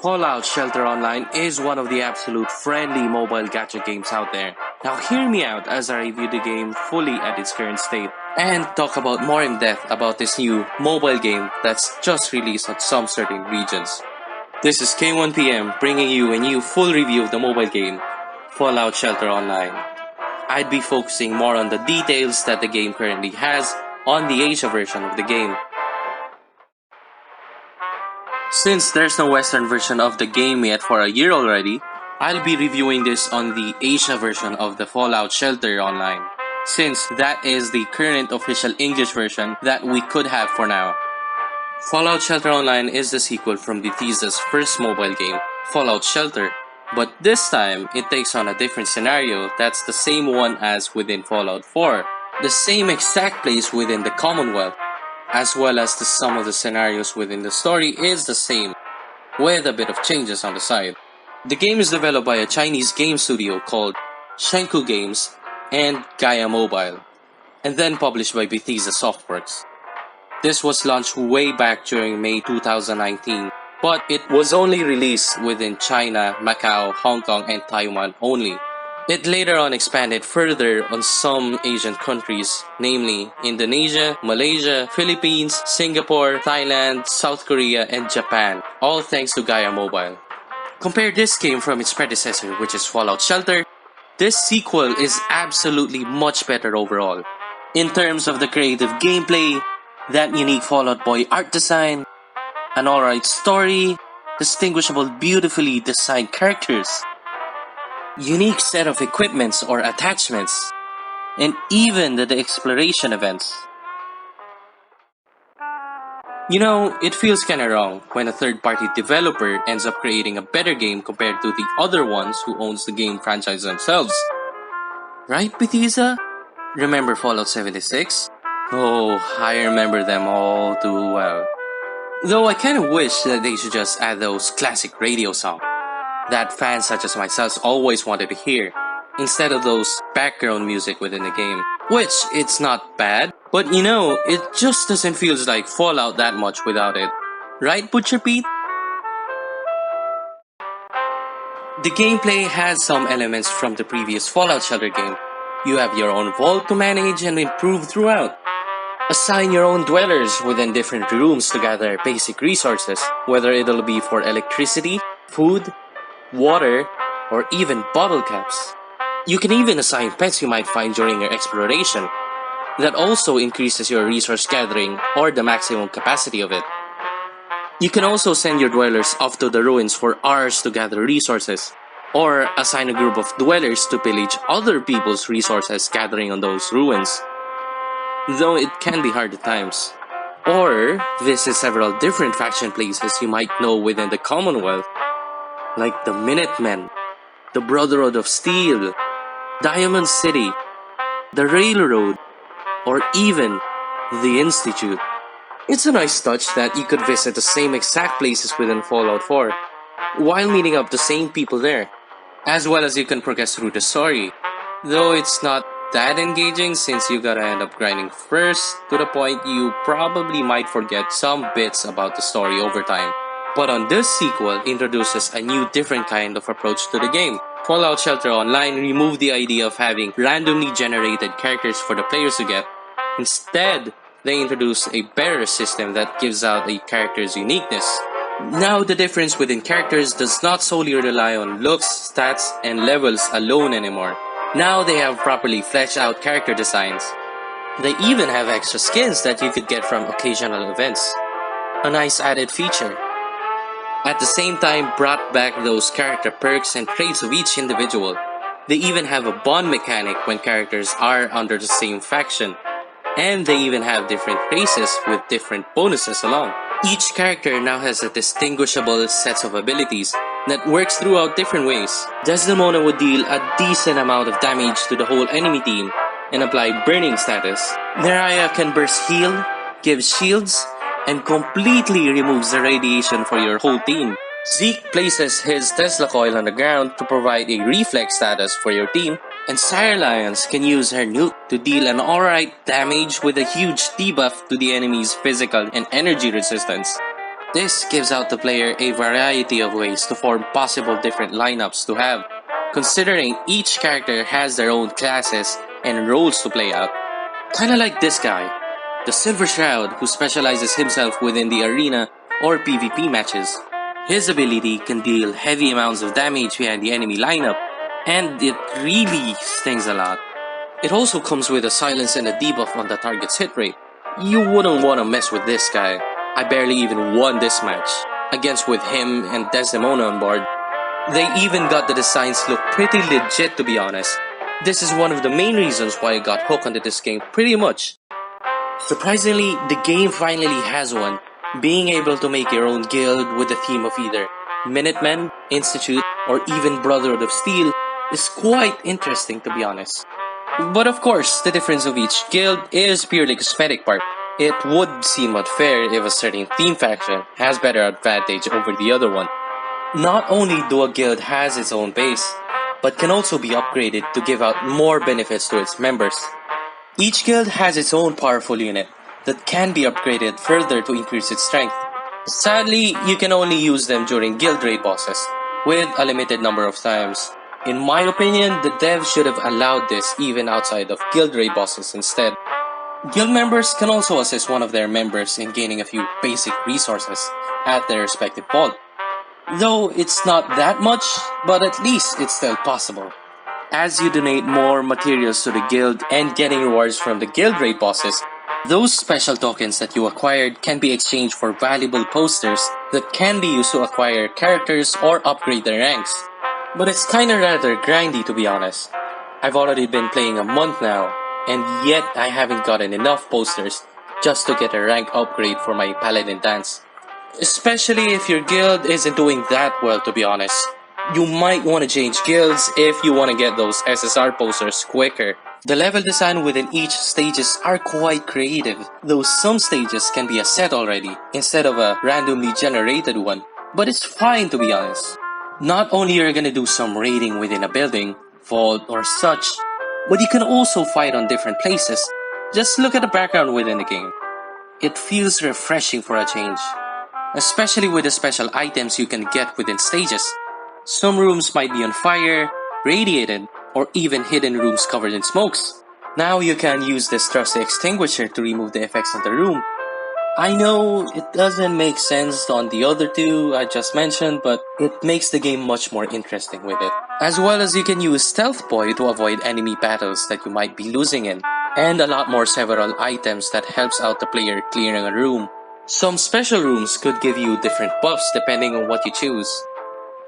Fallout Shelter Online is one of the absolute friendly mobile gacha games out there. Now hear me out as I review the game fully at its current state and talk about more in depth about this new mobile game that's just released on some certain regions. This is K1PM bringing you a new full review of the mobile game, Fallout Shelter Online. I'd be focusing more on the details that the game currently has on the Asia version of the game. Since there's no Western version of the game yet for a year already, I'll be reviewing this on the Asia version of the Fallout Shelter Online, since that is the current official English version that we could have for now. Fallout Shelter Online is the sequel from Bethesda's first mobile game, Fallout Shelter, but this time it takes on a different scenario that's the same one as within Fallout 4, the same exact place within the Commonwealth, as well as the sum of the scenarios within the story is the same, with a bit of changes on the side. The game is developed by a Chinese game studio called Shenku Games and Gaia Mobile, and then published by Bethesda Softworks. This was launched way back during May 2019, but it was only released within China, Macau, Hong Kong, and Taiwan only. It later on expanded further on some Asian countries, namely Indonesia, Malaysia, Philippines, Singapore, Thailand, South Korea, and Japan, all thanks to Gaia Mobile. Compare this game from its predecessor, which is Fallout Shelter. This sequel is absolutely much better overall. In terms of the creative gameplay, that unique Fallout Boy art design, an alright story, distinguishable beautifully designed characters, unique set of equipments or attachments, and even the exploration events. You know, it feels kinda wrong when a third-party developer ends up creating a better game compared to the other ones who owns the game franchise themselves. Right, Bethesda? Remember Fallout 76? Oh, I remember them all too well. Though I kinda wish that they should just add those classic radio songs that fans such as myself always wanted to hear, instead of those background music within the game. Which, it's not bad, but you know, it just doesn't feel like Fallout that much without it. Right, Butcher Pete? The gameplay has some elements from the previous Fallout Shelter game. You have your own vault to manage and improve throughout. Assign your own dwellers within different rooms to gather basic resources, whether it'll be for electricity, food, water, or even bottle caps. You can even assign pets you might find during your exploration. That also increases your resource gathering or the maximum capacity of it. You can also send your dwellers off to the ruins for hours to gather resources, or assign a group of dwellers to pillage other people's resources gathering on those ruins, though it can be hard at times. Or visit several different faction places you might know within the Commonwealth, like the Minutemen, the Brotherhood of Steel, Diamond City, the Railroad, or even the Institute. It's a nice touch that you could visit the same exact places within Fallout 4, while meeting up the same people there, as well as you can progress through the story, though it's not that engaging since you gotta end up grinding first, to the point you probably might forget some bits about the story over time. But on this sequel introduces a new different kind of approach to the game. Fallout Shelter Online removed the idea of having randomly generated characters for the players to get. Instead, they introduced a better system that gives out a character's uniqueness. Now the difference within characters does not solely rely on looks, stats, and levels alone anymore. Now they have properly fleshed out character designs. They even have extra skins that you could get from occasional events. A nice added feature. At the same time, brought back those character perks and traits of each individual. They even have a bond mechanic when characters are under the same faction. And they even have different races with different bonuses along. Each character now has a distinguishable set of abilities that works throughout different ways. Desdemona would deal a decent amount of damage to the whole enemy team and apply burning status. Neraya can burst heal, give shields, and completely removes the radiation for your whole team. Zeke places his Tesla coil on the ground to provide a reflex status for your team, and Sire Lions can use her nuke to deal an alright damage with a huge debuff to the enemy's physical and energy resistance. This gives out the player a variety of ways to form possible different lineups to have, considering each character has their own classes and roles to play out. Kinda like this guy, the Silver Shroud, who specializes himself within the arena or PvP matches. His ability can deal heavy amounts of damage behind the enemy lineup, and it really stings a lot. It also comes with a silence and a debuff on the target's hit rate. You wouldn't want to mess with this guy. I barely even won this match, against with him and Desdemona on board. They even got the designs look pretty legit, to be honest. This is one of the main reasons why I got hooked onto this game pretty much. Surprisingly, the game finally has one, being able to make your own guild with the theme of either Minutemen, Institute, or even Brotherhood of Steel is quite interesting, to be honest. But of course, the difference of each guild is purely cosmetic part. It would seem unfair if a certain theme faction has better advantage over the other one. Not only do a guild has its own base, but can also be upgraded to give out more benefits to its members. Each guild has its own powerful unit that can be upgraded further to increase its strength. Sadly, you can only use them during guild raid bosses, with a limited number of times. In my opinion, the devs should have allowed this even outside of guild raid bosses instead. Guild members can also assist one of their members in gaining a few basic resources at their respective vault. Though it's not that much, but at least it's still possible. As you donate more materials to the guild and getting rewards from the guild raid bosses, those special tokens that you acquired can be exchanged for valuable posters that can be used to acquire characters or upgrade their ranks. But it's kinda rather grindy, to be honest. I've already been playing a month now, and yet I haven't gotten enough posters just to get a rank upgrade for my paladin dance. Especially if your guild isn't doing that well, to be honest. You might want to change guilds if you want to get those SSR posters quicker. The level design within each stages are quite creative, though some stages can be a set already, instead of a randomly generated one. But it's fine, to be honest. Not only you're gonna do some raiding within a building, vault or such, but you can also fight on different places. Just look at the background within the game. It feels refreshing for a change. Especially with the special items you can get within stages. Some rooms might be on fire, radiated, or even hidden rooms covered in smokes. Now you can use this trusty extinguisher to remove the effects of the room. I know it doesn't make sense on the other two I just mentioned, but it makes the game much more interesting with it. As well as you can use Stealth Boy to avoid enemy battles that you might be losing in, and a lot more several items that helps out the player clearing a room. Some special rooms could give you different buffs depending on what you choose.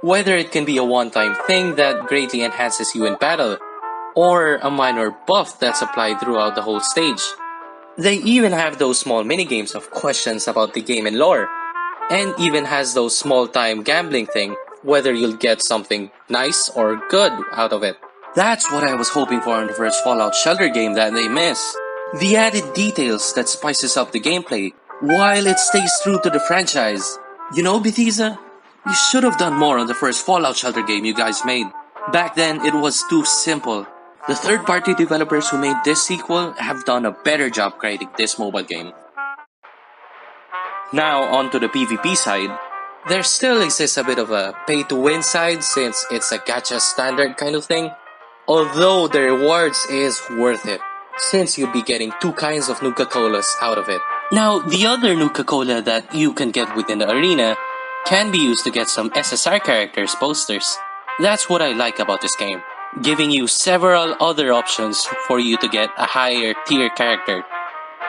Whether it can be a one-time thing that greatly enhances you in battle, or a minor buff that's applied throughout the whole stage. They even have those small minigames of questions about the game and lore, and even has those small-time gambling thing, whether you'll get something nice or good out of it. That's what I was hoping for in the first Fallout Shelter game that they missed. The added details that spices up the gameplay, while it stays true to the franchise. You know, Bethesda? You should have done more on the first Fallout Shelter game you guys made. Back then, it was too simple. The third-party developers who made this sequel have done a better job creating this mobile game. Now, onto the PvP side. There still exists a bit of a pay-to-win side since it's a gacha standard kind of thing. Although the rewards is worth it, since you'd be getting two kinds of Nuka-Colas out of it. Now, the other Nuka-Cola that you can get within the arena can be used to get some SSR characters posters. That's what I like about this game, giving you several other options for you to get a higher tier character.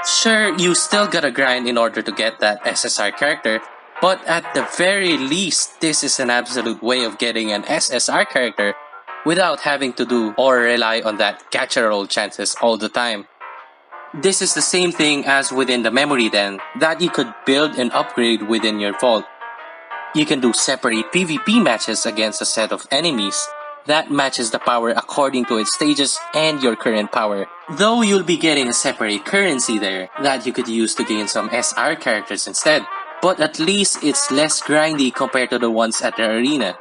Sure, you still gotta grind in order to get that SSR character, but at the very least, this is an absolute way of getting an SSR character without having to do or rely on that gacha roll chances all the time. This is the same thing as within the memory den, that you could build and upgrade within your vault. You can do separate PvP matches against a set of enemies that matches the power according to its stages and your current power. Though you'll be getting a separate currency there that you could use to gain some SR characters instead. But at least it's less grindy compared to the ones at the arena.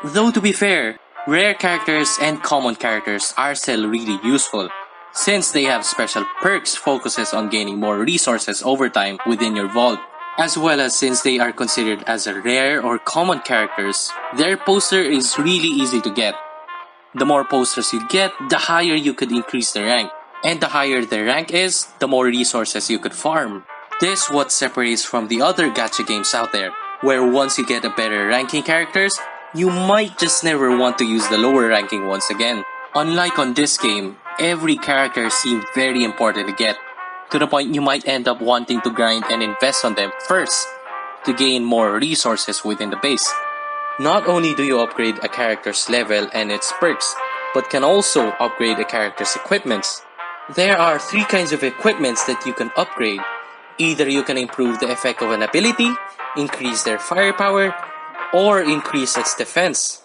Though to be fair, rare characters and common characters are still really useful, since they have special perks focuses on gaining more resources over time within your vault. As well as since they are considered as a rare or common characters, their poster is really easy to get. The more posters you get, the higher you could increase the rank. And the higher the rank is, the more resources you could farm. This what separates from the other gacha games out there, where once you get a better ranking characters, you might just never want to use the lower ranking ones again. Unlike on this game, every character seemed very important to get, to the point you might end up wanting to grind and invest on them first, to gain more resources within the base. Not only do you upgrade a character's level and its perks, but can also upgrade a character's equipments. There are 3 kinds of equipments that you can upgrade. Either you can improve the effect of an ability, increase their firepower, or increase its defense.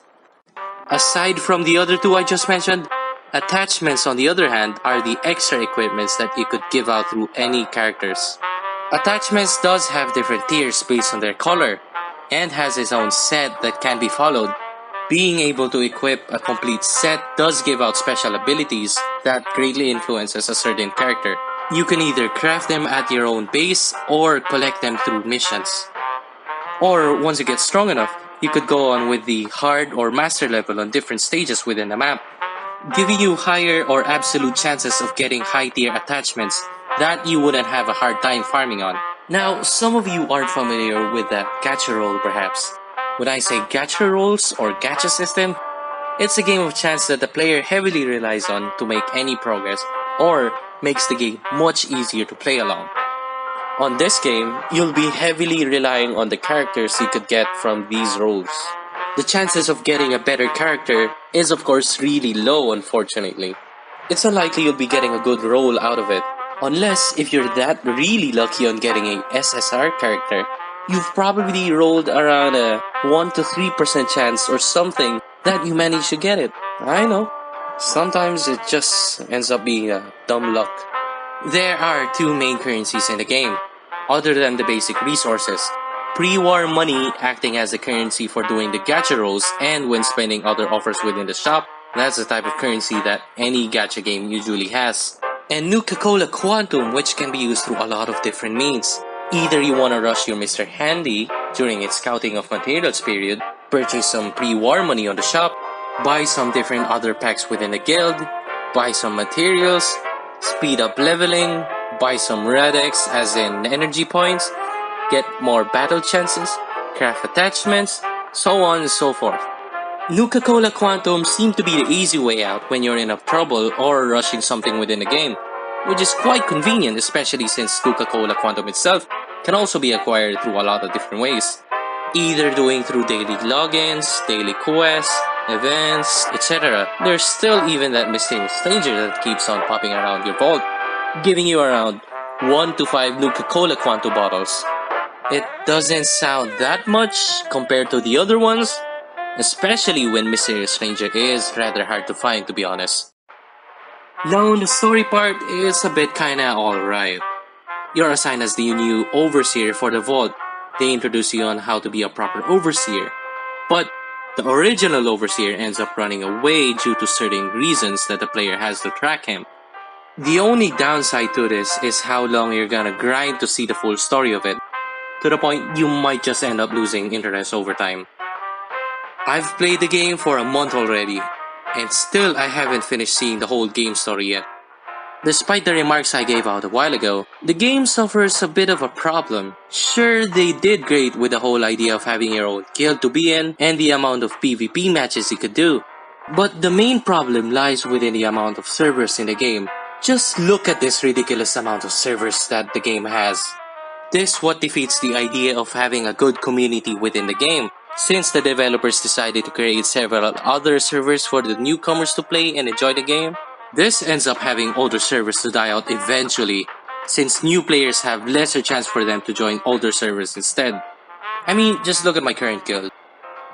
Aside from the other 2 I just mentioned, attachments on the other hand are the extra equipments that you could give out through any characters. Attachments does have different tiers based on their color, and has its own set that can be followed. Being able to equip a complete set does give out special abilities that greatly influences a certain character. You can either craft them at your own base or collect them through missions. Or once you get strong enough, you could go on with the hard or master level on different stages within the map, giving you higher or absolute chances of getting high tier attachments that you wouldn't have a hard time farming on. Now, some of you aren't familiar with that gacha roll perhaps. When I say gacha rolls or gacha system, it's a game of chance that the player heavily relies on to make any progress or makes the game much easier to play along. On this game, you'll be heavily relying on the characters you could get from these rolls. The chances of getting a better character is of course really low, unfortunately. It's unlikely you'll be getting a good roll out of it. Unless if you're that really lucky on getting a SSR character, you've probably rolled around a 1 to 3% chance or something that you manage to get it. I know. Sometimes it just ends up being a dumb luck. There are 2 main currencies in the game, other than the basic resources. Pre-war money acting as a currency for doing the gacha rolls and when spending other offers within the shop. That's the type of currency that any gacha game usually has. And Nuka-Cola Quantum, which can be used through a lot of different means. Either you want to rush your Mr. Handy during its scouting of materials period, purchase some pre-war money on the shop, buy some different other packs within the guild, buy some materials, speed up leveling, buy some Radex as in energy points, get more battle chances, craft attachments, so on and so forth. Nuka-Cola Quantum seemed to be the easy way out when you're in a trouble or rushing something within the game, which is quite convenient especially since Nuka-Cola Quantum itself can also be acquired through a lot of different ways. Either doing through daily logins, daily quests, events, etc. There's still even that mysterious stranger that keeps on popping around your vault, giving you around 1 to 5 Nuka-Cola Quantum bottles. It doesn't sound that much compared to the other ones, especially when Mysterious Stranger is rather hard to find, to be honest. Now, the story part is a bit kinda alright. You're assigned as the new overseer for the vault. They introduce you on how to be a proper overseer. But the original overseer ends up running away due to certain reasons that the player has to track him. The only downside to this is how long you're gonna grind to see the full story of it, to the point you might just end up losing interest over time. I've played the game for a month already, and still I haven't finished seeing the whole game story yet. Despite the remarks I gave out a while ago, the game suffers a bit of a problem. Sure, they did great with the whole idea of having your own guild to be in and the amount of PvP matches you could do, but the main problem lies within the amount of servers in the game. Just look at this ridiculous amount of servers that the game has. This what defeats the idea of having a good community within the game, since the developers decided to create several other servers for the newcomers to play and enjoy the game. This ends up having older servers to die out eventually, since new players have lesser chance for them to join older servers instead. I mean, just look at my current guild.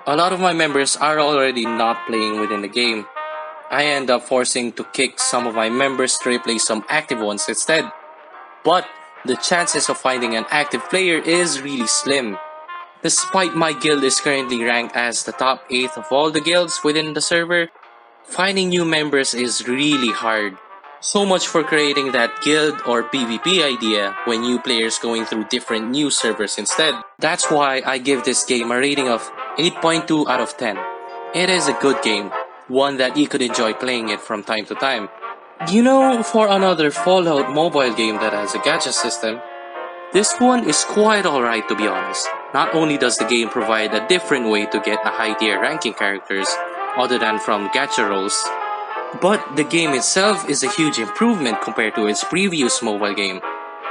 A lot of my members are already not playing within the game. I end up forcing to kick some of my members to replace some active ones instead. But the chances of finding an active player is really slim. Despite my guild is currently ranked as the top 8th of all the guilds within the server, finding new members is really hard. So much for creating that guild or PvP idea when new players going through different new servers instead. That's why I give this game a rating of 8.2 out of 10. It is a good game, one that you could enjoy playing it from time to time. You know, for another Fallout mobile game that has a gacha system, this one is quite alright to be honest. Not only does the game provide a different way to get a high tier ranking characters, other than from gacha rolls, but the game itself is a huge improvement compared to its previous mobile game.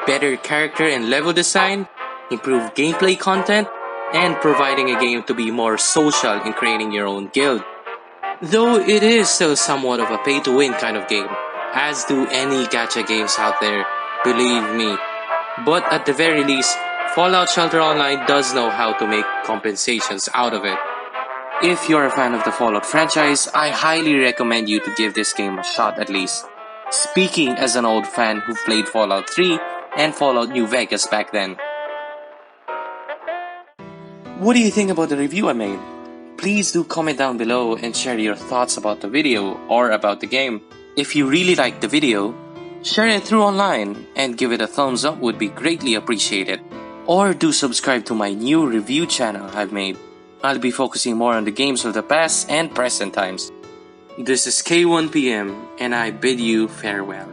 Better character and level design, improved gameplay content, and providing a game to be more social in creating your own guild. Though it is still somewhat of a pay to win kind of game, as do any gacha games out there, believe me. But at the very least, Fallout Shelter Online does know how to make compensations out of it. If you're a fan of the Fallout franchise, I highly recommend you to give this game a shot at least. Speaking as an old fan who played Fallout 3 and Fallout New Vegas back then. What do you think about the review I made? Please do comment down below and share your thoughts about the video or about the game. If you really liked the video, share it through online and give it a thumbs up would be greatly appreciated. Or do subscribe to my new review channel I've made. I'll be focusing more on the games of the past and present times. This is K1PM and I bid you farewell.